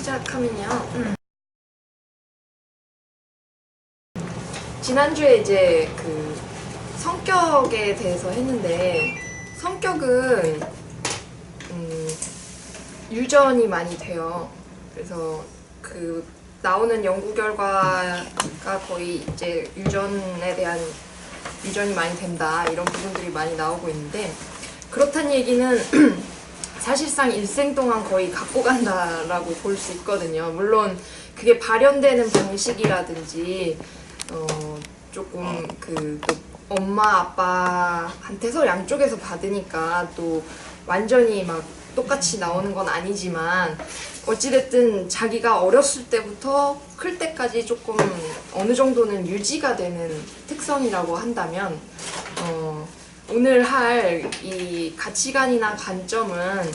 시작하면요. 지난주에 이제 그 성격에 대해서 했는데 성격은 유전이 많이 돼요. 그래서 그 나오는 연구 결과가 거의 이제 유전에 대한 유전이 많이 된다 이런 부분들이 많이 나오고 있는데 그렇다는 얘기는 사실상 일생 동안 거의 갖고 간다라고 볼 수 있거든요. 물론 그게 발현되는 방식이라든지 조금 그 또 엄마 아빠한테서 양쪽에서 받으니까 또 완전히 막 똑같이 나오는 건 아니지만 어찌됐든 자기가 어렸을 때부터 클 때까지 조금 어느 정도는 유지가 되는 특성이라고 한다면 오늘 할 이 가치관이나 관점은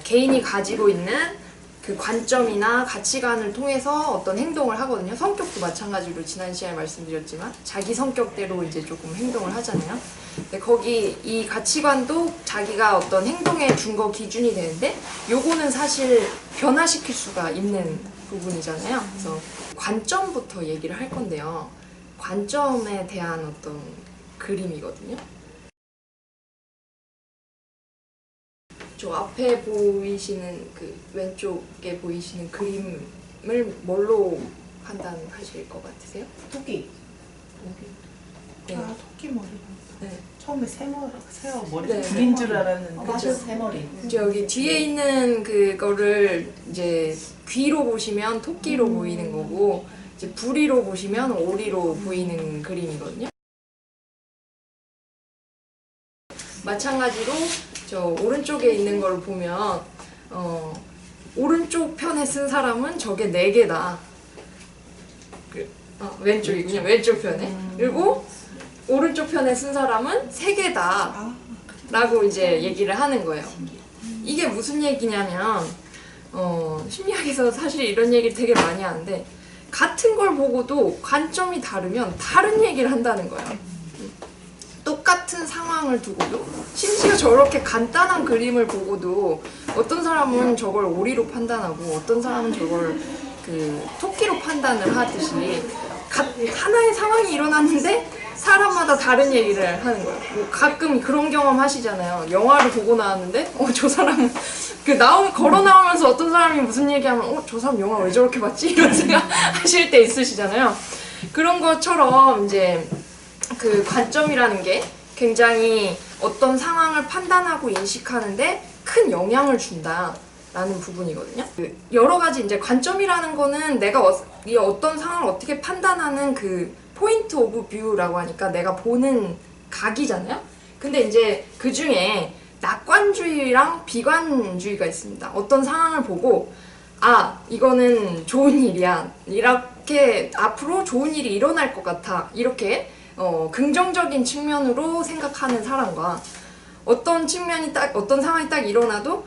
개인이 가지고 있는 그 관점이나 가치관을 통해서 어떤 행동을 하거든요. 성격도 마찬가지로 지난 시간에 말씀드렸지만 자기 성격대로 이제 조금 행동을 하잖아요. 근데 거기 이 가치관도 자기가 어떤 행동의 준거 기준이 되는데 요거는 사실 변화시킬 수가 있는 부분이잖아요. 그래서 관점부터 얘기를 할 건데요. 관점에 대한 어떤 그림이거든요. 저 앞에 보이시는 그 왼쪽에 보이시는 그림을 뭘로 판단하실 것 같으세요? 토끼. 네. 아, 토끼 머리. 네. 처음에 새머 머리. 네. 불인 줄 알았는데. 맞아, 새머리. 여기 뒤에 있는 그거를 이제 귀로 보시면 토끼로 보이는 거고 이제 부리로 보시면 오리로 보이는 그림이거든요. 마찬가지로 저 오른쪽에 있는 걸 보면 오른쪽 편에 쓴 사람은 저게 4개다. 왼쪽이군요. 왼쪽 편에. 그리고 오른쪽 편에 쓴 사람은 3개다. 라고 이제 얘기를 하는 거예요. 이게 무슨 얘기냐면 심리학에서 사실 이런 얘기를 되게 많이 하는데 같은 걸 보고도 관점이 다르면 다른 얘기를 한다는 거예요. 똑같은 상황을 두고도 심지어 저렇게 간단한 그림을 보고도 어떤 사람은 저걸 오리로 판단하고 어떤 사람은 저걸 그 토끼로 판단을 하듯이 하나의 상황이 일어났는데 사람마다 다른 얘기를 하는 거예요. 뭐 가끔 그런 경험 하시잖아요. 영화를 보고 나왔는데 저 사람은 걸어 나오면서 어떤 사람이 무슨 얘기하면 저 사람 영화 왜 저렇게 봤지? 이런 생각 하실 때 있으시잖아요. 그런 것처럼 이제 그 관점이라는 게 굉장히 어떤 상황을 판단하고 인식하는데 큰 영향을 준다라는 부분이거든요. 여러 가지 이제 관점이라는 거는 내가 이 어떤 상황을 어떻게 판단하는 그 포인트 오브 뷰라고 하니까 내가 보는 각이잖아요. 근데 이제 그 중에 낙관주의랑 비관주의가 있습니다. 어떤 상황을 보고 이거는 좋은 일이야. 이렇게 앞으로 좋은 일이 일어날 것 같아. 이렇게 긍정적인 측면으로 생각하는 사람과 어떤 상황이 딱 일어나도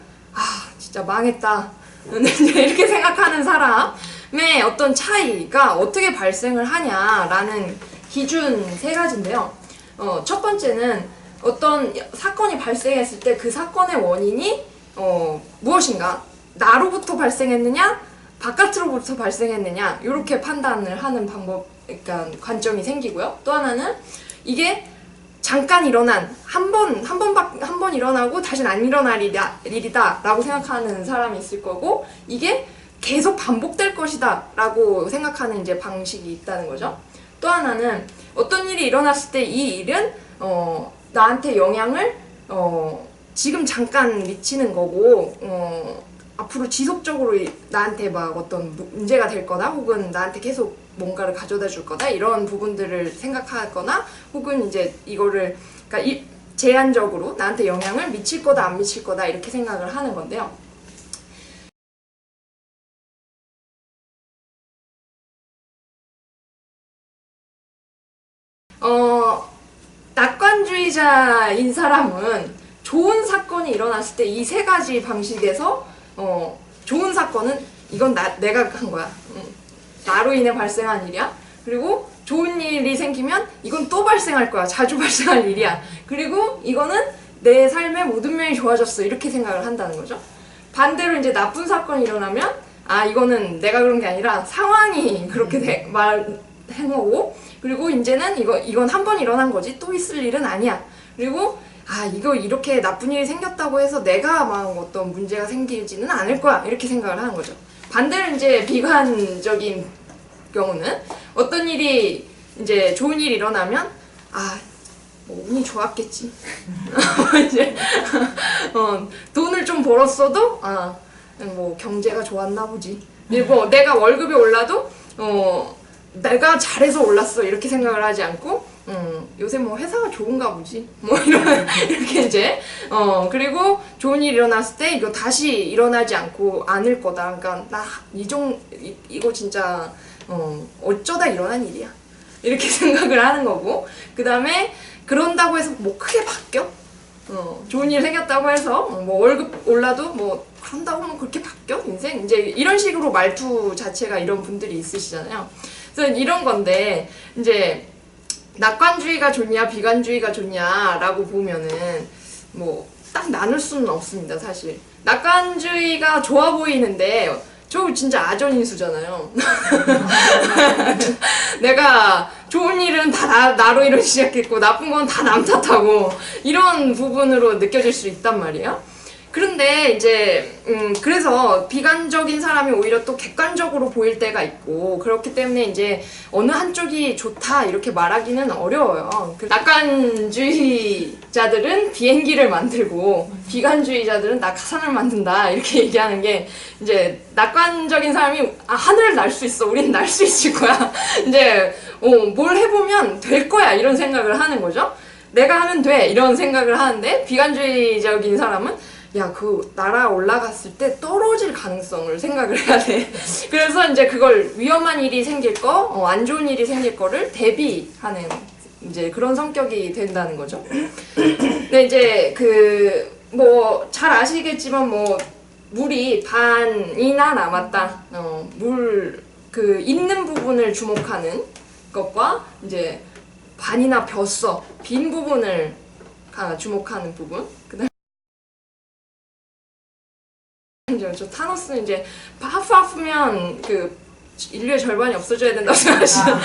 진짜 망했다 이렇게 생각하는 사람의 어떤 차이가 어떻게 발생을 하냐라는 기준 3가지인데요. 첫 번째는 어떤 사건이 발생했을 때 그 사건의 원인이 무엇인가, 나로부터 발생했느냐 바깥으로부터 발생했느냐 이렇게 판단을 하는 방법, 그러니까 관점이 생기고요. 또 하나는 이게 잠깐 일어난 한 번 일어나고 다시는 안 일어날 일이다 라고 생각하는 사람이 있을 거고, 이게 계속 반복될 것이다 라고 생각하는 이제 방식이 있다는 거죠. 또 하나는 어떤 일이 일어났을 때 이 일은 나한테 영향을 지금 잠깐 미치는 거고 앞으로 지속적으로 나한테 막 어떤 문제가 될 거다, 혹은 나한테 계속 뭔가를 가져다 줄 거다, 이런 부분들을 생각하거나, 혹은 이제 이거를 그러니까 제한적으로 나한테 영향을 미칠 거다 안 미칠 거다 이렇게 생각을 하는 건데요. 낙관주의자인 사람은 좋은 사건이 일어났을 때 이 3가지 방식에서 좋은 사건은 이건 내가 한 거야. 나로 인해 발생한 일이야. 그리고 좋은 일이 생기면 이건 또 발생할 거야. 자주 발생할 일이야. 그리고 이거는 내 삶의 모든 면이 좋아졌어. 이렇게 생각을 한다는 거죠. 반대로 이제 나쁜 사건이 일어나면 아 이거는 내가 그런 게 아니라 상황이 그렇게 말한 거고, 그리고 이제는 이건 한 번 일어난 거지 또 있을 일은 아니야. 그리고 아 이거 이렇게 나쁜 일이 생겼다고 해서 내가 막 어떤 문제가 생기지는 않을 거야 이렇게 생각을 하는 거죠. 반대로 이제 비관적인 경우는 어떤 일이 이제 좋은 일이 일어나면 뭐 운이 좋았겠지. 이제 돈을 좀 벌었어도 뭐 경제가 좋았나 보지. 그리고 내가 월급이 올라도 내가 잘해서 올랐어 이렇게 생각을 하지 않고 요새 뭐 회사가 좋은가 보지 뭐 이렇게 이제 그리고 좋은 일이 일어났을 때 이거 다시 일어나지 않을 거다. 그러니까 나 이거 진짜 어쩌다 일어난 일이야 이렇게 생각을 하는 거고, 그 다음에 그런다고 해서 뭐 크게 바뀌어? 좋은 일 생겼다고 해서 뭐 월급 올라도 뭐 그런다고 뭐 그렇게 바뀌어? 인생? 이제 이런 식으로 말투 자체가 이런 분들이 있으시잖아요. 그래서 이런 건데 이제 낙관주의가 좋냐 비관주의가 좋냐라고 보면은 뭐 딱 나눌 수는 없습니다. 사실 낙관주의가 좋아 보이는데 저 진짜 아전인수잖아요. 내가 좋은 일은 다 나로 이루기 시작했고 나쁜 건 다 남 탓하고 이런 부분으로 느껴질 수 있단 말이에요. 그런데 이제 그래서 비관적인 사람이 오히려 또 객관적으로 보일 때가 있고, 그렇기 때문에 이제 어느 한쪽이 좋다 이렇게 말하기는 어려워요. 낙관주의자들은 비행기를 만들고 비관주의자들은 낙하산을 만든다 이렇게 얘기하는 게, 이제 낙관적인 사람이 하늘을 날 수 있어, 우린 날 수 있을 거야, 이제 뭘 해보면 될 거야 이런 생각을 하는 거죠. 내가 하면 돼 이런 생각을 하는데, 비관주의적인 사람은 야, 그 나라 올라갔을 때 떨어질 가능성을 생각을 해야 돼. 그래서 이제 그걸 위험한 일이 생길 거, 안 좋은 일이 생길 거를 대비하는 이제 그런 성격이 된다는 거죠. 근데 이제 뭐 잘 아시겠지만 뭐 물이 반이나 남았다. 있는 부분을 주목하는 것과 이제 반이나 볏서 빈 부분을 주목하는 부분. 저 타노스는 이제 하프하프면 인류의 절반이 없어져야 된다고 생각하시는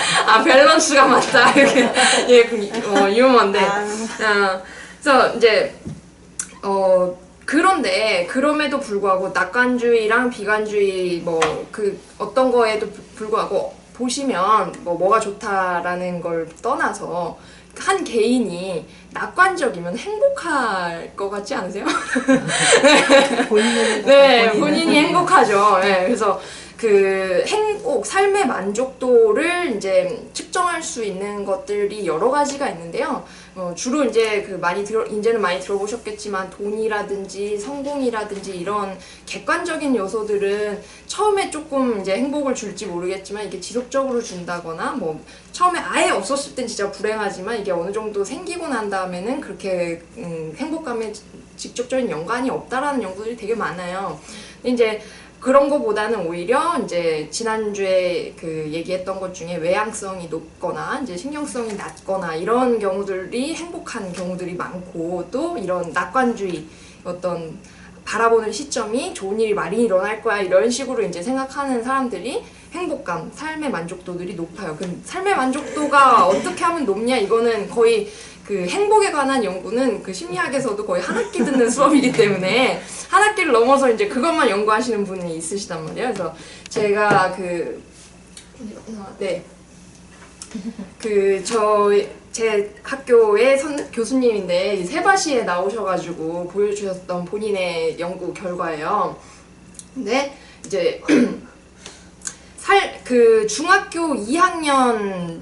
밸런스가 맞다 이렇게 유머인데 그래서 이제 그런데 그럼에도 불구하고 낙관주의랑 비관주의 뭐 어떤 거에도 불구하고 보시면 뭐가 좋다라는 걸 떠나서 한 개인이 낙관적이면 행복할 것 같지 않으세요? 본인이 행복하죠. 네, 그래서 삶의 만족도를 이제 측정할 수 있는 것들이 여러 가지가 있는데요. 주로 이제 이제는 많이 들어보셨겠지만 돈이라든지 성공이라든지 이런 객관적인 요소들은 처음에 조금 이제 행복을 줄지 모르겠지만 이게 지속적으로 준다거나 뭐 처음에 아예 없었을 땐 진짜 불행하지만 이게 어느 정도 생기고 난 다음에는 그렇게 행복감에 직접적인 연관이 없다라는 연구들이 되게 많아요. 근데 이제 그런 거보다는 오히려 이제 지난주에 얘기했던 것 중에 외향성이 높거나 이제 신경성이 낮거나 이런 경우들이 행복한 경우들이 많고, 또 이런 낙관주의 어떤 바라보는 시점이 좋은 일이 많이 일어날 거야 이런 식으로 이제 생각하는 사람들이 행복감, 삶의 만족도들이 높아요. 삶의 만족도가 어떻게 하면 높냐, 이거는 거의 행복에 관한 연구는 심리학에서도 거의 한 학기 듣는 수업이기 때문에 한 학기를 넘어서 이제 그것만 연구하시는 분이 있으시단 말이에요. 그래서 제가 제 학교의 교수님인데 세바시에 나오셔가지고 보여주셨던 본인의 연구 결과예요. 근데 이제 중학교 2학년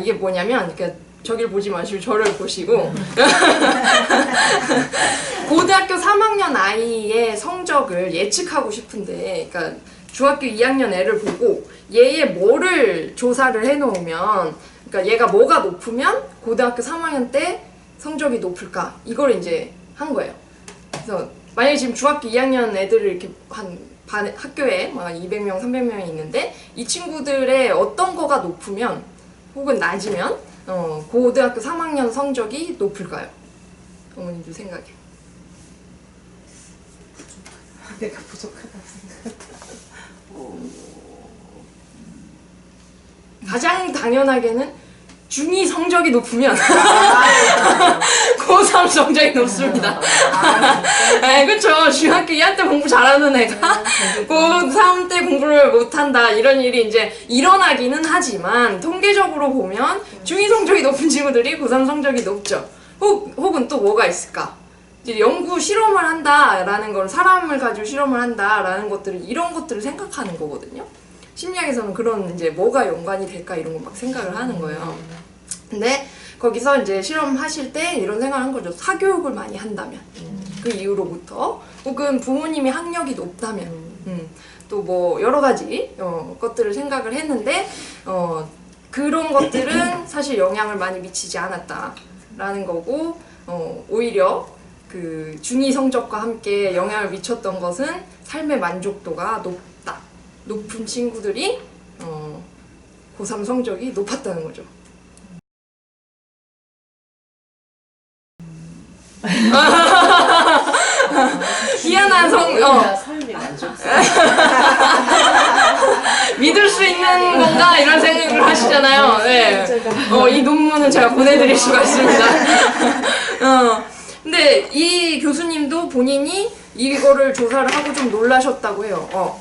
이게 뭐냐면 저길 보지 마시고 저를 보시고 고등학교 3학년 아이의 성적을 예측하고 싶은데, 그러니까 중학교 2학년 애를 보고 얘의 뭐를 조사를 해놓으면, 그러니까 얘가 뭐가 높으면 고등학교 3학년 때 성적이 높을까, 이걸 이제 한 거예요. 그래서 만약에 지금 중학교 2학년 애들을 이렇게 학교에 막 200명, 300명이 있는데 이 친구들의 어떤 거가 높으면 혹은 낮으면 고등학교 3학년 성적이 높을까요? 어머님도 생각해. 내가 부족하다 가장 당연하게는 중2 성적이 높으면 고3 성적이 높습니다. 네, 그쵸. 중학교 2학년 때 공부 잘하는 애가 고3 때 공부를 못한다 이런 일이 이제 일어나기는 하지만 통계적으로 보면 중2 성적이 높은 친구들이 고3 성적이 높죠. 혹은 또 뭐가 있을까? 이제 연구 실험을 한다라는 걸 사람을 가지고 실험을 한다라는 것들을 이런 것들을 생각하는 거거든요. 심리학에서는 그런 이제 뭐가 연관이 될까 이런 거 막 생각을 하는 거예요. 근데 거기서 이제 실험하실 때 이런 생각을 한 거죠. 사교육을 많이 한다면 그 이후로부터 혹은 부모님이 학력이 높다면 또 뭐 여러 가지 것들을 생각을 했는데 그런 것들은 사실 영향을 많이 미치지 않았다라는 거고 오히려 그 중2 성적과 함께 영향을 미쳤던 것은 삶의 만족도가 높은 친구들이 고3 성적이 높았다는 거죠. 희한한 삶이 만족스러워. 믿을 수 있는 건가 이런 생각을 하시잖아요. 네. 이 논문은 제가 보내드릴 수가 있습니다. 근데 이 교수님도 본인이 이거를 조사를 하고 좀 놀라셨다고 해요.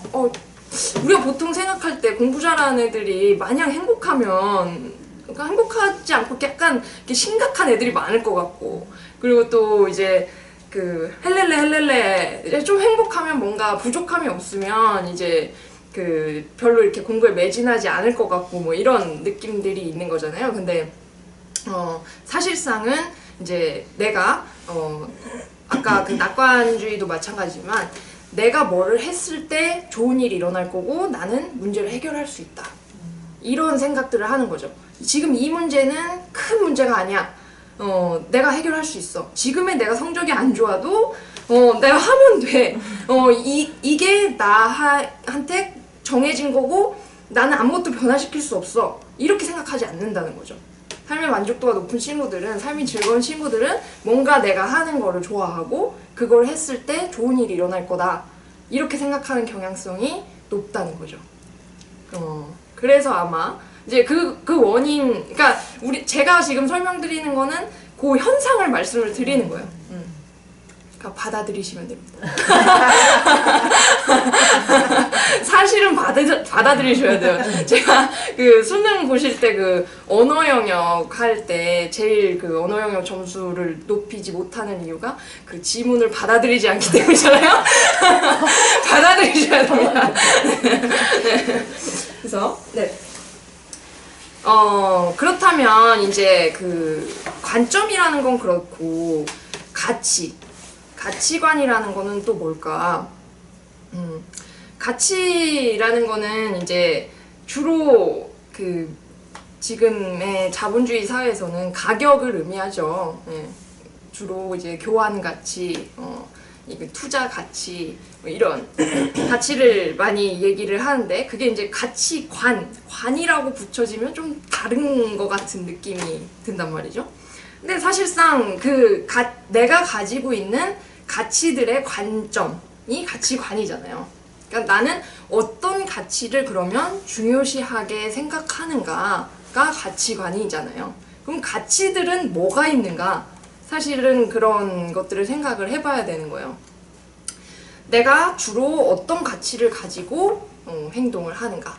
우리가 보통 생각할 때 공부 잘하는 애들이 마냥 행복하면 그러니까 행복하지 않고 약간 이렇게 심각한 애들이 많을 것 같고 그리고 또 이제 그 헬렐레 좀 행복하면 뭔가 부족함이 없으면 이제 그 별로 이렇게 공부에 매진하지 않을 것 같고 뭐 이런 느낌들이 있는 거잖아요. 근데 사실상은 이제 내가 아까 그 낙관주의도 마찬가지지만 내가 뭐를 했을 때 좋은 일이 일어날 거고 나는 문제를 해결할 수 있다. 이런 생각들을 하는 거죠. 지금 이 문제는 큰 문제가 아니야. 내가 해결할 수 있어. 지금의 내가 성적이 안 좋아도 내가 하면 돼. 이게 나한테 정해진 거고 나는 아무것도 변화시킬 수 없어. 이렇게 생각하지 않는다는 거죠. 삶의 만족도가 높은 친구들은, 삶이 즐거운 친구들은 뭔가 내가 하는 거를 좋아하고 그걸 했을 때 좋은 일이 일어날 거다. 이렇게 생각하는 경향성이 높다는 거죠. 그래서 아마 이제 그 원인, 그러니까 제가 지금 설명드리는 거는 그 현상을 말씀을 드리는 거예요. 그러니까 받아들이시면 됩니다. 사실은 받아들이셔야 돼요. 제가 그 수능 보실 때 그 언어 영역 할 때 제일 그 언어 영역 점수를 높이지 못하는 이유가 그 지문을 받아들이지 않기 때문이잖아요. 받아들이셔야 됩니다. 네. 그래서 네. 그렇다면 이제 그 관점이라는 건 그렇고 가치관이라는 거는 또 뭘까? 가치라는 거는 이제 주로 그 지금의 자본주의 사회에서는 가격을 의미하죠. 예. 주로 이제 교환 가치, 투자 가치 뭐 이런 가치를 많이 얘기를 하는데 그게 이제 관이라고 붙여지면 좀 다른 것 같은 느낌이 든단 말이죠. 근데 사실상 내가 가지고 있는 가치들의 관점이 가치관이잖아요. 그러니까 나는 어떤 가치를 그러면 중요시하게 생각하는가가 가치관이잖아요. 그럼 가치들은 뭐가 있는가? 사실은 그런 것들을 생각을 해봐야 되는 거예요. 내가 주로 어떤 가치를 가지고 행동을 하는가?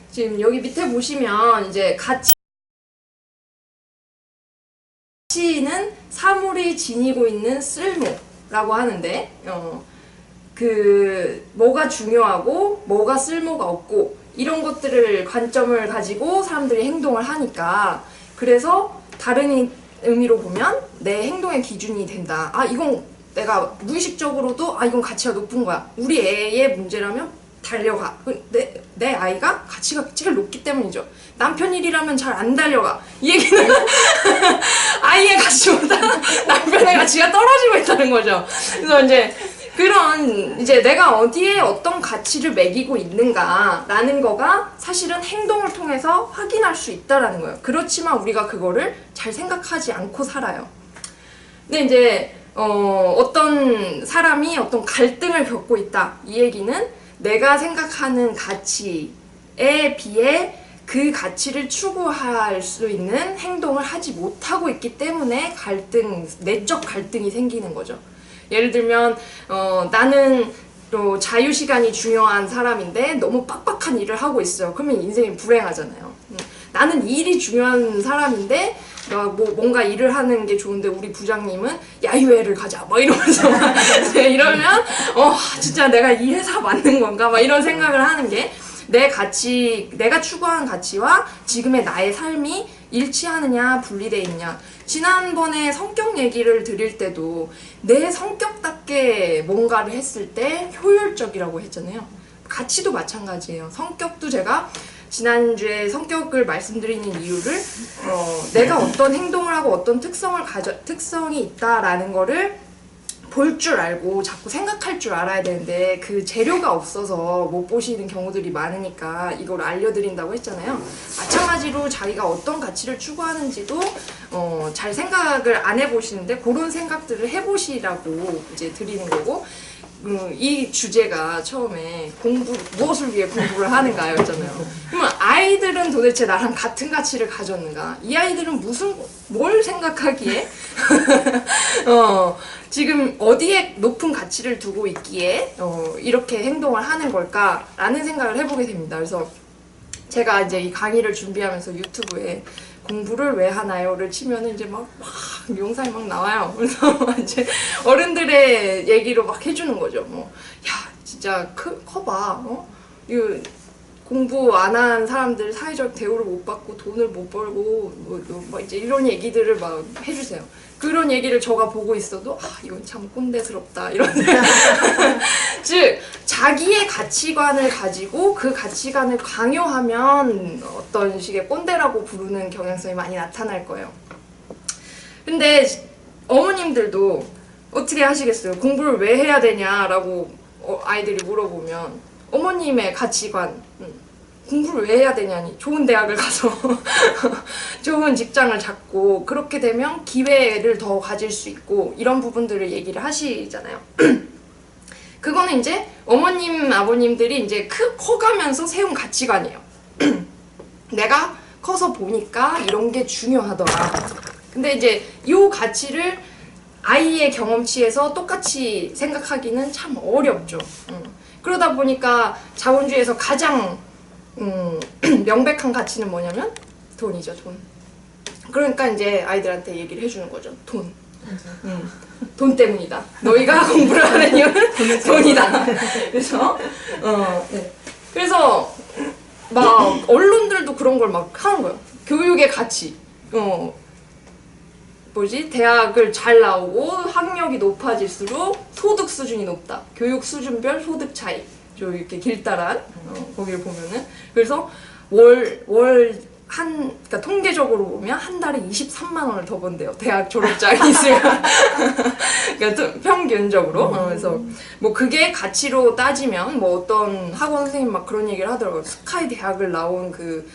지금 여기 밑에 보시면 이제 가치는 사물이 지니고 있는 쓸모라고 하는데 뭐가 중요하고 뭐가 쓸모가 없고 이런 것들을 관점을 가지고 사람들이 행동을 하니까 그래서 다른 의미로 보면 내 행동의 기준이 된다. 이건 내가 무의식적으로도 이건 가치가 높은 거야. 우리 애의 문제라면 달려가. 내 아이가 가치가 제일 높기 때문이죠. 남편 일이라면 잘 안 달려가. 이 얘기는 아이의 가치보다 남편의 가치가 떨어지고 있다는 거죠. 그래서 이제 내가 어디에 어떤 가치를 매기고 있는가라는 거가 사실은 행동을 통해서 확인할 수 있다라는 거예요. 그렇지만 우리가 그거를 잘 생각하지 않고 살아요. 근데 이제 어떤 사람이 어떤 갈등을 겪고 있다. 이 얘기는 내가 생각하는 가치에 비해 그 가치를 추구할 수 있는 행동을 하지 못하고 있기 때문에 내적 갈등이 생기는 거죠. 예를 들면 나는 또 자유시간이 중요한 사람인데 너무 빡빡한 일을 하고 있어요. 그러면 인생이 불행하잖아요. 나는 일이 중요한 사람인데 뭔가 일을 하는 게 좋은데 우리 부장님은 야유회를 가자 뭐 이러면서 이러면 진짜 내가 이 회사 맞는 건가 막 이런 생각을 하는 게 내가 추구하는 가치와 지금의 나의 삶이 일치하느냐 분리돼 있냐. 지난번에 성격 얘기를 드릴 때도 내 성격답게 뭔가를 했을 때 효율적이라고 했잖아요. 가치도 마찬가지예요. 성격도 제가 지난주에 성격을 말씀드리는 이유를 내가 어떤 행동을 하고 어떤 특성이 있다라는 거를 볼 줄 알고 자꾸 생각할 줄 알아야 되는데 그 재료가 없어서 못 보시는 경우들이 많으니까 이걸 알려드린다고 했잖아요. 마찬가지로 자기가 어떤 가치를 추구하는지도 잘 생각을 안 해보시는데 그런 생각들을 해보시라고 이제 드리는 거고, 이 주제가 처음에 무엇을 위해 공부를 하는가였잖아요. 그러면 아이들은 도대체 나랑 같은 가치를 가졌는가? 이 아이들은 뭘 생각하기에 지금 어디에 높은 가치를 두고 있기에 이렇게 행동을 하는 걸까라는 생각을 해보게 됩니다. 그래서 제가 이제 이 강의를 준비하면서 유튜브에 공부를 왜 하나요를 치면은 이제 막 영상이 막 나와요. 그래서 이제 어른들의 얘기로 막 해주는 거죠. 야 진짜 커봐. 이거 공부 안 한 사람들 사회적 대우를 못 받고 돈을 못 벌고 뭐 이제 이런 얘기들을 막 해주세요. 그런 얘기를 제가 보고 있어도 이건 참 꼰대스럽다 이런 즉 자기의 가치관을 가지고 그 가치관을 강요하면 어떤 식의 꼰대라고 부르는 경향성이 많이 나타날 거예요. 근데 어머님들도 어떻게 하시겠어요? 공부를 왜 해야 되냐라고 아이들이 물어보면 어머님의 가치관 공부를 왜 해야 되냐니 좋은 대학을 가서 좋은 직장을 잡고 그렇게 되면 기회를 더 가질 수 있고 이런 부분들을 얘기를 하시잖아요. 그거는 이제 어머님 아버님들이 이제 커가면서 세운 가치관이에요. 내가 커서 보니까 이런 게 중요하더라. 근데 이제 이 가치를 아이의 경험치에서 똑같이 생각하기는 참 어렵죠. 그러다 보니까 자본주의에서 가장 명백한 가치는 뭐냐면 돈이죠. 돈. 그러니까 이제 아이들한테 얘기를 해주는 거죠. 돈. 돈 때문이다. 너희가 공부를 하는 이유는 돈이다. 그래서 네. 그래서 막 언론들도 그런 걸 막 하는 거예요. 교육의 가치. 대학을 잘 나오고 학력이 높아질수록 소득 수준이 높다. 교육 수준별 소득 차이. 이렇게 길다란 거기를 보면은 그래서 그러니까 통계적으로 보면 한 달에 23만 원을 더 번대요. 대학 졸업장이 있으면 그러니까 평균적으로 그래서 뭐 그게 가치로 따지면 뭐 어떤 학원 선생님 막 그런 얘기를 하더라고요. 스카이 대학을 나온 그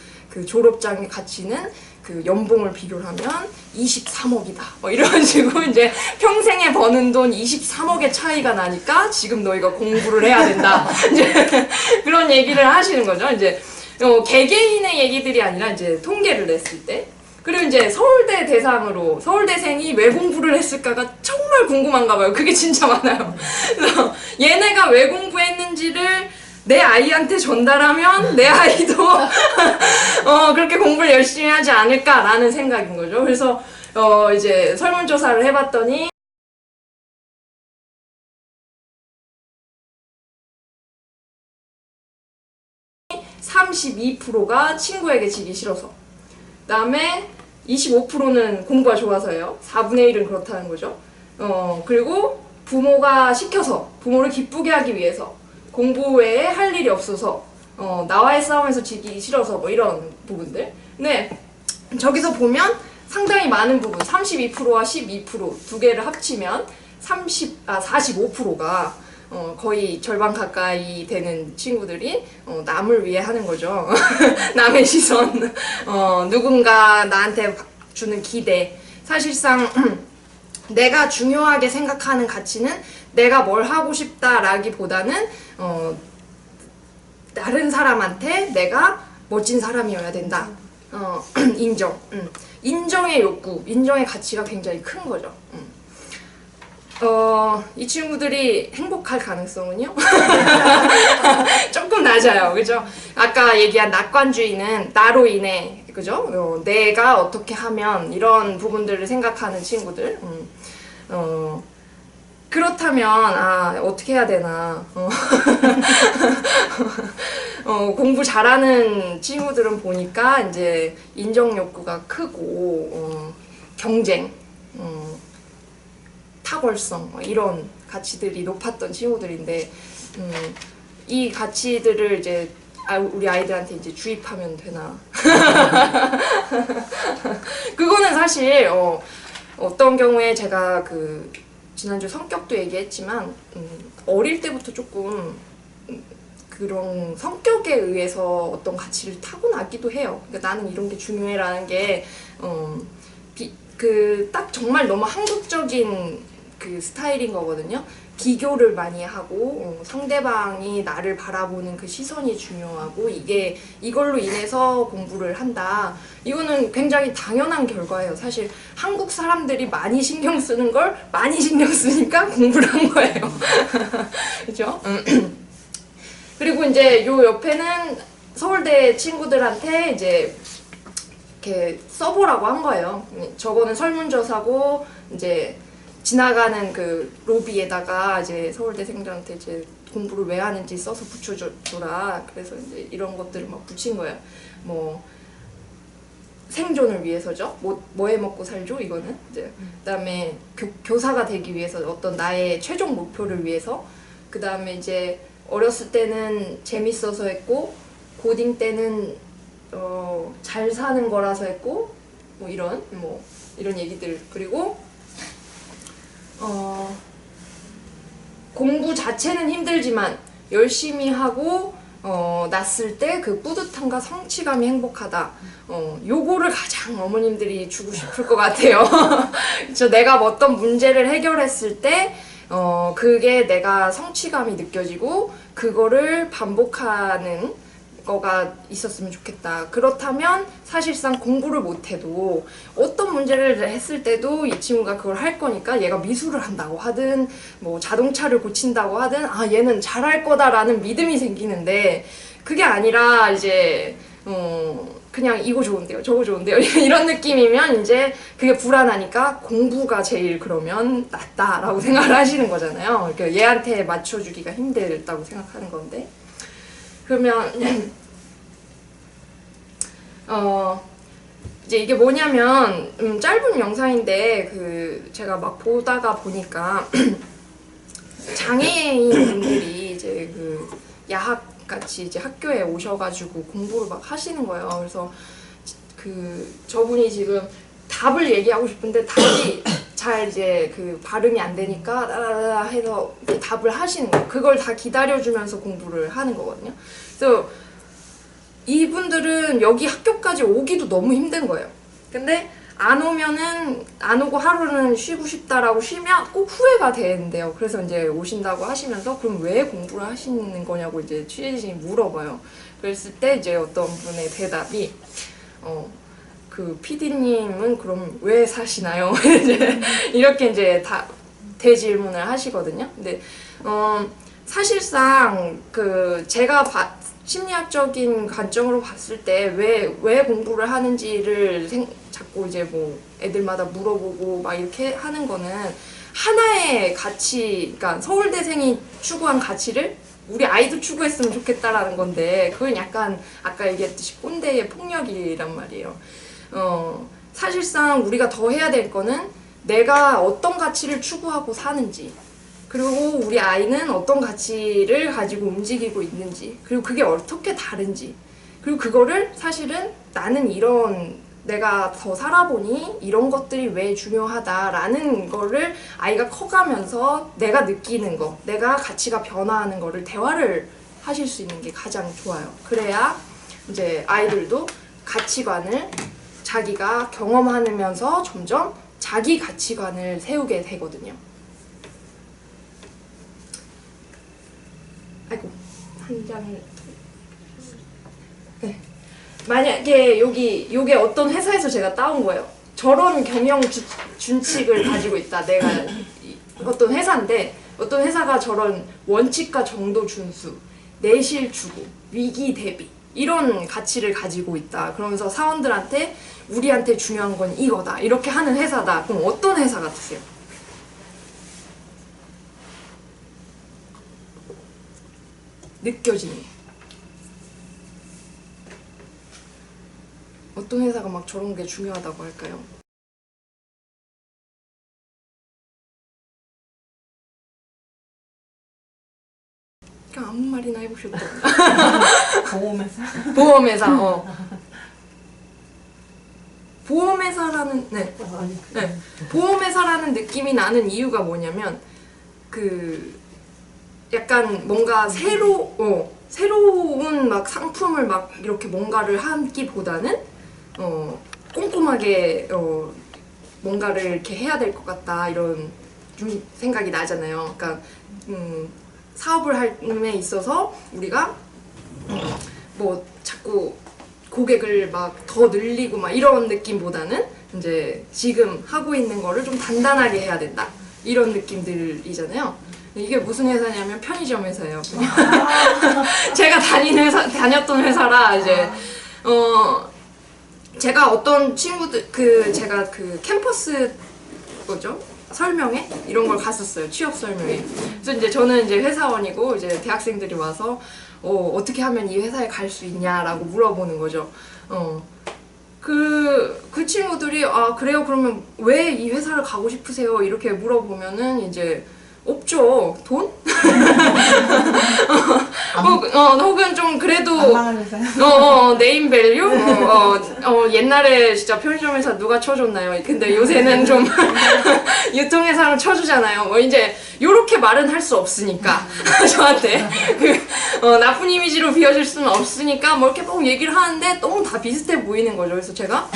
졸업장의 가치는 그 연봉을 비교를 하면 23억이다. 뭐 이런 식으로 이제 평생에 버는 돈 23억의 차이가 나니까 지금 너희가 공부를 해야 된다. 이제 그런 얘기를 하시는 거죠. 이제 개개인의 얘기들이 아니라 이제 통계를 냈을 때. 그리고 이제 서울대 대상으로 서울대생이 왜 공부를 했을까가 정말 궁금한가 봐요. 그게 진짜 많아요. 그래서 얘네가 왜 공부했는지를 내 아이한테 전달하면 내 아이도 그렇게 공부를 열심히 하지 않을까라는 생각인 거죠. 그래서 이제 설문조사를 해봤더니 32%가 친구에게 지기 싫어서, 그 다음에 25%는 공부가 좋아서예요. 4분의 1은 그렇다는 거죠. 그리고 부모가 시켜서, 부모를 기쁘게 하기 위해서, 공부 외에 할 일이 없어서, 나와의 싸움에서 지기 싫어서 뭐 이런 부분들. 근데 저기서 보면 상당히 많은 부분, 32%와 12% 두 개를 합치면 45%가 거의 절반 가까이 되는 친구들이 남을 위해 하는 거죠. 남의 시선, 누군가 나한테 주는 기대. 사실상 내가 중요하게 생각하는 가치는 내가 뭘 하고 싶다라기보다는 다른 사람한테 내가 멋진 사람이어야 된다. 인정. 인정의 욕구, 인정의 가치가 굉장히 큰 거죠. 이 친구들이 행복할 가능성은요? 조금 낮아요. 그죠? 아까 얘기한 낙관주의는 나로 인해, 그죠? 내가 어떻게 하면 이런 부분들을 생각하는 친구들. 그렇다면, 어떻게 해야 되나. 공부 잘하는 친구들은 보니까 이제 인정 욕구가 크고, 경쟁, 탁월성 이런 가치들이 높았던 친구들인데 이 가치들을 이제 우리 아이들한테 이제 주입하면 되나? 그거는 사실 어떤 경우에 제가 그 지난주 성격도 얘기했지만 어릴 때부터 조금 그런 성격에 의해서 어떤 가치를 타고나기도 해요. 그러니까 나는 이런 게 중요해라는 게 딱 정말 너무 한국적인 그 스타일인 거거든요. 기교를 많이 하고 상대방이 나를 바라보는 그 시선이 중요하고 이걸로 인해서 공부를 한다. 이거는 굉장히 당연한 결과예요. 사실 한국 사람들이 많이 신경 쓰는 걸 많이 신경 쓰니까 공부를 한 거예요. 그죠? 그리고 이제 요 옆에는 서울대 친구들한테 이제 이렇게 써보라고 한 거예요. 저거는 설문조사고 이제 지나가는 그 로비에다가 이제 서울대생들한테 이제 공부를 왜 하는지 써서 붙여줘라. 그래서 이제 이런 것들을 막 붙인 거예요. 뭐 생존을 위해서죠. 뭐 해 먹고 살죠. 이거는 이제 그다음에 교사가 되기 위해서 어떤 나의 최종 목표를 위해서. 그다음에 이제 어렸을 때는 재밌어서 했고 고딩 때는 잘 사는 거라서 했고 뭐 이런 얘기들. 그리고 공부 자체는 힘들지만 열심히 하고 났을 때 그 뿌듯함과 성취감이 행복하다. 요거를 가장 어머님들이 주고 싶을 것 같아요. 내가 어떤 문제를 해결했을 때 그게 내가 성취감이 느껴지고 그거를 반복하는 거가 있었으면 좋겠다. 그렇다면 사실상 공부를 못해도 어떤 문제를 했을 때도 이 친구가 그걸 할 거니까 얘가 미술을 한다고 하든 뭐 자동차를 고친다고 하든 얘는 잘할 거다라는 믿음이 생기는데 그게 아니라 이제 그냥 이거 좋은데요 저거 좋은데요 이런 느낌이면 이제 그게 불안하니까 공부가 제일 그러면 낫다라고 생각을 하시는 거잖아요. 그러니까 얘한테 맞춰주기가 힘들다고 생각하는 건데 그러면 이제 이게 뭐냐면 짧은 영상인데 제가 막 보다가 보니까 장애인 분들이 이제 야학 같이 이제 학교에 오셔가지고 공부를 막 하시는 거예요. 그래서 저분이 지금 답을 얘기하고 싶은데 답이 잘 이제 발음이 안 되니까 라라라 해서 답을 하시는 거예요. 그걸 다 기다려주면서 공부를 하는 거거든요. 그래서 이분들은 여기 학교까지 오기도 너무 힘든 거예요. 근데 안 오고 하루는 쉬고 싶다라고 쉬면 꼭 후회가 되는데요. 그래서 이제 오신다고 하시면서 그럼 왜 공부를 하시는 거냐고 이제 취재진이 물어봐요. 그랬을 때 이제 어떤 분의 대답이 PD님은 그럼 왜 사시나요? 이렇게 이제 대질문을 하시거든요. 근데 사실상 제가 심리학적인 관점으로 봤을 때 왜 공부를 하는지를 자꾸 이제 뭐 애들마다 물어보고 막 이렇게 하는 거는 하나의 가치, 그러니까 서울대생이 추구한 가치를 우리 아이도 추구했으면 좋겠다라는 건데 그건 약간 아까 얘기했듯이 꼰대의 폭력이란 말이에요. 사실상 우리가 더 해야 될 거는 내가 어떤 가치를 추구하고 사는지 그리고 우리 아이는 어떤 가치를 가지고 움직이고 있는지 그리고 그게 어떻게 다른지 그리고 그거를 사실은 나는 내가 더 살아보니 이런 것들이 왜 중요하다라는 거를 아이가 커가면서 내가 느끼는 거 내가 가치가 변화하는 거를 대화를 하실 수 있는 게 가장 좋아요. 그래야 이제 아이들도 가치관을 자기가 경험하면서 점점 자기 가치관을 세우게 되거든요. 아이고, 한 장을. 네. 만약에 요게 어떤 회사에서 제가 따온 거예요. 저런 경영 준칙을 가지고 있다. 내가 어떤 회사인데 어떤 회사가 저런 원칙과 정도 준수, 내실 추구, 위기 대비 이런 가치를 가지고 있다. 그러면서 사원들한테 우리한테 중요한 건 이거다. 이렇게 하는 회사다. 그럼 어떤 회사 같으세요? 느껴지는 어떤 회사가 막 저런 게 중요하다고 할까요? 그냥 아무 말이나 해보셔도 돼요. 보험회사? 보험회사. 보험회사라는 네. 보험회사라는 느낌이 나는 이유가 뭐냐면 그 약간 뭔가 새로운 막 상품을 막 이렇게 뭔가를 하기보다는 꼼꼼하게 뭔가를 이렇게 해야 될 것 같다 이런 좀 생각이 나잖아요. 그러니까 사업을 함에 있어서 우리가 뭐 자꾸 고객을 막 더 늘리고 막 이런 느낌보다는 이제 지금 하고 있는 거를 좀 단단하게 해야 된다 이런 느낌들이잖아요. 이게 무슨 회사냐면 편의점 회사예요. 제가 다녔던 회사라 이제 제가 어떤 친구들 제가 캠퍼스 뭐죠? 설명회 이런 걸 갔었어요. 취업 설명회. 그래서 이제 저는 이제 회사원이고 이제 대학생들이 와서 어떻게 하면 이 회사에 갈 수 있냐라고 물어보는 거죠. 그 친구들이 그래요? 그러면 왜 이 회사를 가고 싶으세요? 이렇게 물어보면은 이제 없죠. 돈? 혹은 좀 그래도 네임밸류? 옛날에 진짜 편의점회사 누가 쳐줬나요? 근데 요새는 좀 유통회사로 쳐주잖아요. 이제 요렇게 말은 할 수 없으니까 저한테 나쁜 이미지로 비워질 수는 없으니까 뭐 이렇게 꼭 얘기를 하는데 너무 다 비슷해 보이는 거죠. 그래서 제가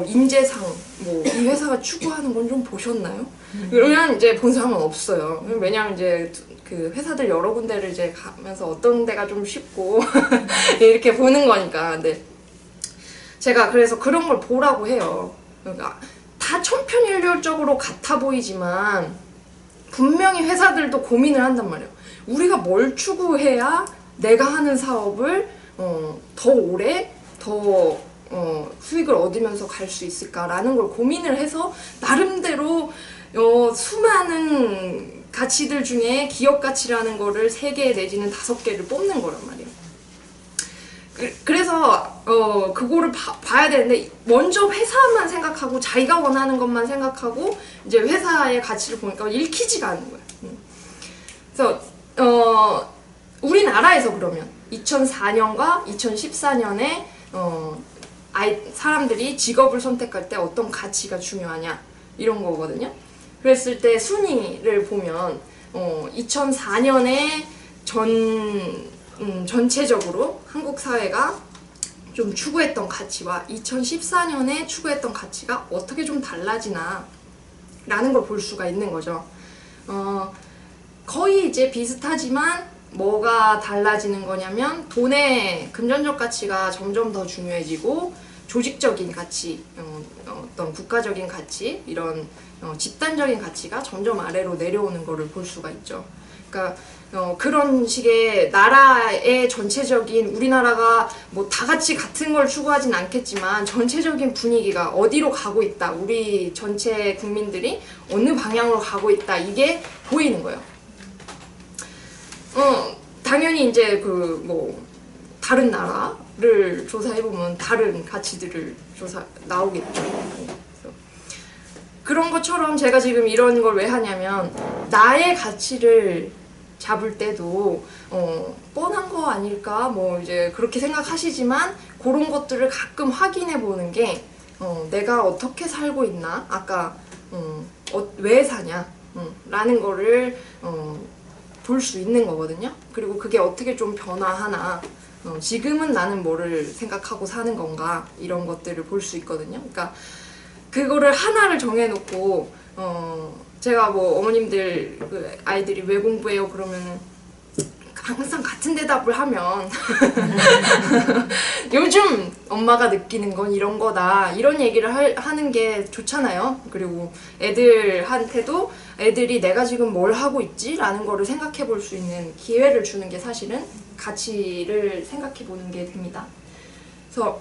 인재상 뭐 이 회사가 추구하는 건 좀 보셨나요? 그러면 이제 본 사람은 없어요. 왜냐면 이제 그 회사들 여러 군데를 이제 가면서 어떤 데가 좀 쉽고 이렇게 보는 거니까. 근데 제가 그래서 그런 걸 보라고 해요. 그러니까 다 천편일률적으로 같아 보이지만 분명히 회사들도 고민을 한단 말이에요. 우리가 뭘 추구해야 내가 하는 사업을 더 오래 더 수익을 얻으면서 갈 수 있을까라는 걸 고민을 해서 나름대로 수많은 가치들 중에 기업 가치라는 거를 3개 내지는 5개를 뽑는 거란 말이에요. 그래서 그거를 봐야 되는데 먼저 회사만 생각하고 자기가 원하는 것만 생각하고 이제 회사의 가치를 보니까 읽히지가 않는 거예요. 그래서 우리나라에서 그러면 2004년과 2014년에 사람들이 직업을 선택할 때 어떤 가치가 중요하냐 이런 거거든요. 그랬을 때 순위를 보면 2004년에 전체적으로 한국 사회가 좀 추구했던 가치와 2014년에 추구했던 가치가 어떻게 좀 달라지나 라는 걸 볼 수가 있는 거죠. 거의 이제 비슷하지만 뭐가 달라지는 거냐면 돈의 금전적 가치가 점점 더 중요해지고 조직적인 가치, 어떤 국가적인 가치, 이런 집단적인 가치가 점점 아래로 내려오는 거를 볼 수가 있죠. 그러니까 그런 식의 나라의 전체적인 우리나라가 뭐 다 같이 같은 걸 추구하진 않겠지만 전체적인 분위기가 어디로 가고 있다, 우리 전체 국민들이 어느 방향으로 가고 있다, 이게 보이는 거예요. 당연히 이제 다른 나라를 조사해보면 다른 가치들을 나오겠죠. 그런 것처럼 제가 지금 이런 걸 왜 하냐면 나의 가치를 잡을 때도 뻔한 거 아닐까 뭐 이제 그렇게 생각하시지만 그런 것들을 가끔 확인해 보는 게 내가 어떻게 살고 있나, 아까 왜 사냐 라는 거를 볼 수 있는 거거든요. 그리고 그게 어떻게 좀 변화하나, 지금은 나는 뭐를 생각하고 사는 건가, 이런 것들을 볼 수 있거든요. 그러니까 그거를 하나를 정해놓고 제가 뭐 어머님들 그 아이들이 왜 공부해요 그러면은 항상 같은 대답을 하면 요즘 엄마가 느끼는 건 이런 거다 이런 얘기를 하는 게 좋잖아요. 그리고 애들한테도 애들이 내가 지금 뭘 하고 있지? 라는 거를 생각해 볼 수 있는 기회를 주는 게 사실은 가치를 생각해 보는 게 됩니다. 그래서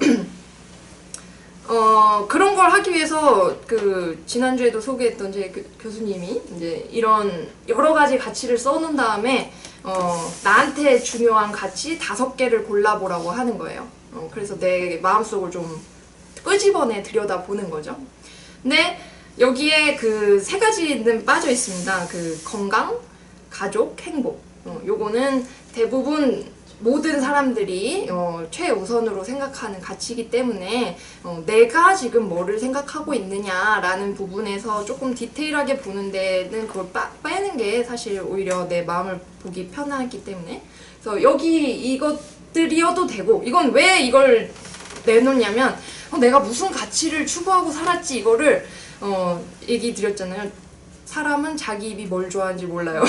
그런 걸 하기 위해서 그 지난주에도 소개했던 제 교수님이 이제 이런 여러 가지 가치를 써놓은 다음에 나한테 중요한 가치 5개를 골라보라고 하는 거예요. 그래서 내 마음속을 좀 끄집어내 들여다보는 거죠. 근데 여기에 그 3가지는 빠져 있습니다. 그 건강, 가족, 행복. 요거는 대부분 모든 사람들이 최우선으로 생각하는 가치이기 때문에 내가 지금 뭐를 생각하고 있느냐라는 부분에서 조금 디테일하게 보는 데는 그걸 빼는 게 사실 오히려 내 마음을 보기 편하기 때문에 그래서 여기 이것들이어도 되고 이건 왜 이걸 내놓냐면 내가 무슨 가치를 추구하고 살았지 이거를 얘기 드렸잖아요. 사람은 자기 입이 뭘 좋아하는지 몰라요.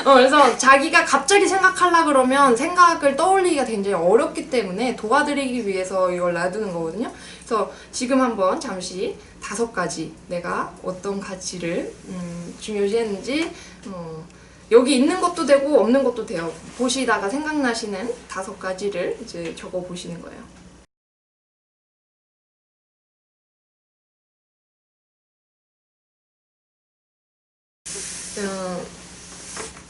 그래서 자기가 갑자기 생각하려 그러면 생각을 떠올리기가 굉장히 어렵기 때문에 도와드리기 위해서 이걸 놔두는 거거든요. 그래서 지금 한번 잠시 5가지 내가 어떤 가치를 중요시했는지 여기 있는 것도 되고 없는 것도 돼요. 보시다가 생각나시는 5가지를 이제 적어 보시는 거예요.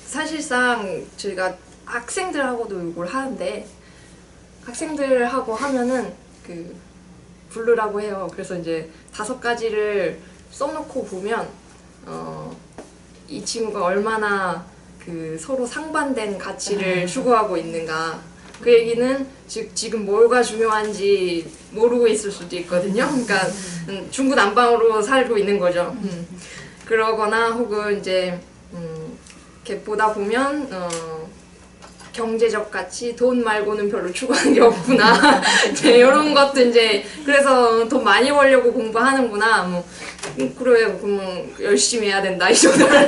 사실상 저희가 학생들하고도 이걸 하는데 학생들하고 하면은 그 부르라고 해요. 그래서 이제 5가지를 써놓고 보면 이 친구가 얼마나 그 서로 상반된 가치를 추구하고 있는가. 그 얘기는 즉 지금 뭐가 중요한지 모르고 있을 수도 있거든요. 그러니까 중구난방으로 살고 있는 거죠. 그러거나 혹은 이제 이렇게 보다 보면 경제적 가치, 돈 말고는 별로 추구하는 게 없구나. 이제 이런 것도 이제 그래서 돈 많이 벌려고 공부하는구나. 뭐 그래 그럼 열심히 해야 된다 이 정도를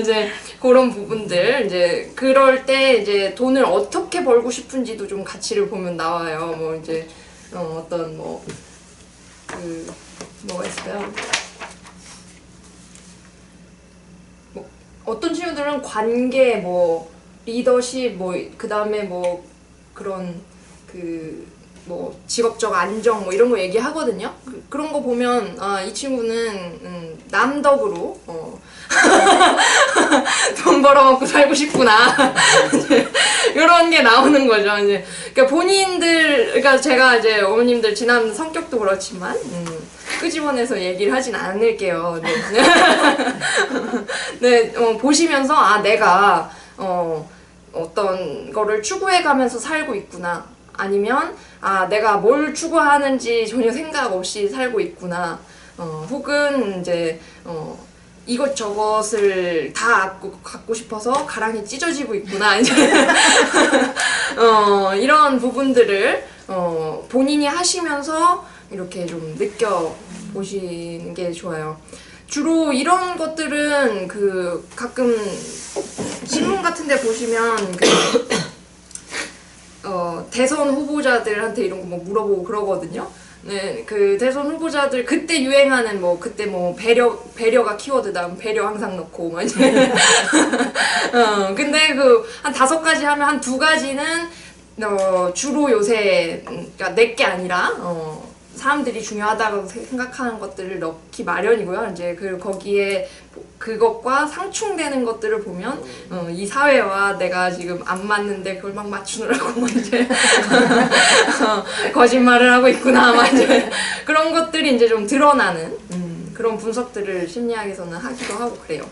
이제 그런 부분들 이제 그럴 때 이제 돈을 어떻게 벌고 싶은지도 좀 가치를 보면 나와요. 뭐 이제 어떤 뭐 그 뭐가 있을까요? 어떤 친구들은 관계, 뭐 리더십, 뭐 그 다음에 뭐 그런 그 뭐 직업적 안정 뭐 이런 거 얘기하거든요. 그런 거 보면 이 친구는 남덕으로 돈 벌어먹고 살고 싶구나 이런 게 나오는 거죠. 이제 그러니까 본인들, 그러니까 제가 이제 어머님들 지난 성격도 그렇지만. 끄집어내서 얘기를 하진 않을게요. 네, 보시면서 내가 어떤 거를 추구해가면서 살고 있구나. 아니면 내가 뭘 추구하는지 전혀 생각 없이 살고 있구나. 혹은 이제 이것저것을 다 갖고 싶어서 가랑이 찢어지고 있구나. 이제 이런 부분들을 본인이 하시면서 이렇게 좀 느껴보시는 게 좋아요. 주로 이런 것들은 그 가끔 신문 같은 데 보시면 그 대선 후보자들한테 이런 거 뭐 물어보고 그러거든요. 네, 그 대선 후보자들 그때 유행하는 뭐 그때 뭐 배려가 키워드다. 배려 항상 넣고 막 이제 근데 그 한 5가지 하면 한 2가지는 주로 요새 그러니까 내게 아니라 사람들이 중요하다고 생각하는 것들을 넣기 마련이고요. 이제 거기에 그것과 상충되는 것들을 보면 이 사회와 내가 지금 안 맞는데 그걸 막 맞추느라고 막 이제 거짓말을 하고 있구나 막 이제 그런 것들이 이제 좀 드러나는 그런 분석들을 심리학에서는 하기도 하고 그래요.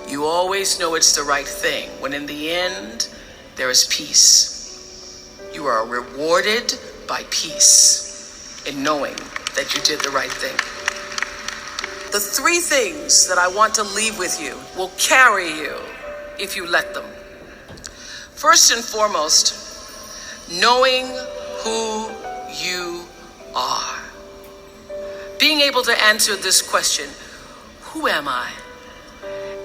You always know it's the right thing, when in the end, there is peace. You are rewarded by peace in knowing that you did the right thing. The three things that I want to leave with you will carry you if you let them. First and foremost, knowing who you are. Being able to answer this question, who am I?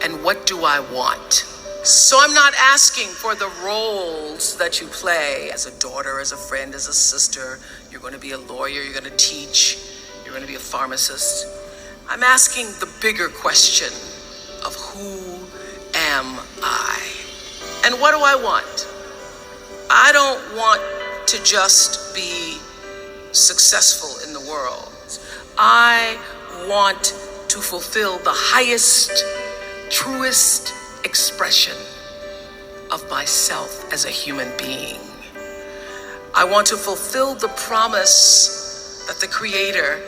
And what do I want? So I'm not asking for the roles that you play as a daughter, as a friend, as a sister. You're going to be a lawyer, you're going to teach, you're going to be a pharmacist. I'm asking the bigger question of who am I? And what do I want? I don't want to just be successful in the world. I want to fulfill the highest, truest expression of myself as a human being. I want to fulfill the promise that the Creator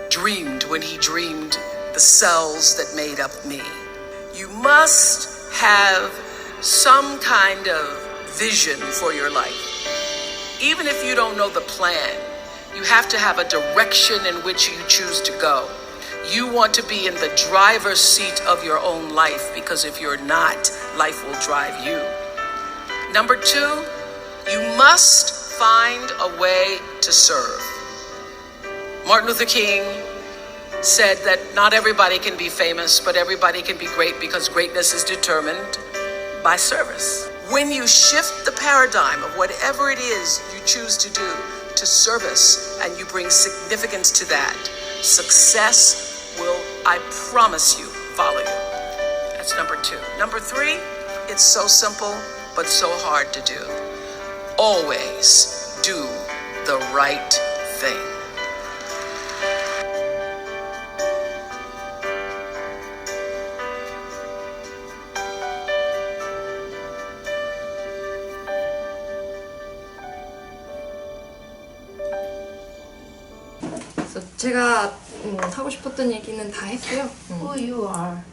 dreamed when he dreamed the cells that made up me. You must have some kind of vision for your life. Even if you don't know the plan, you have to have a direction in which you choose to go. You want to be in the driver's seat of your own life, because if you're not, life will drive you. Number two, you must find a way to serve. Martin Luther King said that not everybody can be famous, but everybody can be great, because greatness is determined by service. When you shift the paradigm of whatever it is you choose to do to service, and you bring significance to that, success will, I promise you, follow you. That's number two. Number three, it's so simple, but so hard to do. Always do the right thing. 그래서 제가 하고 싶었던 얘기는 다 했고요. Who you are.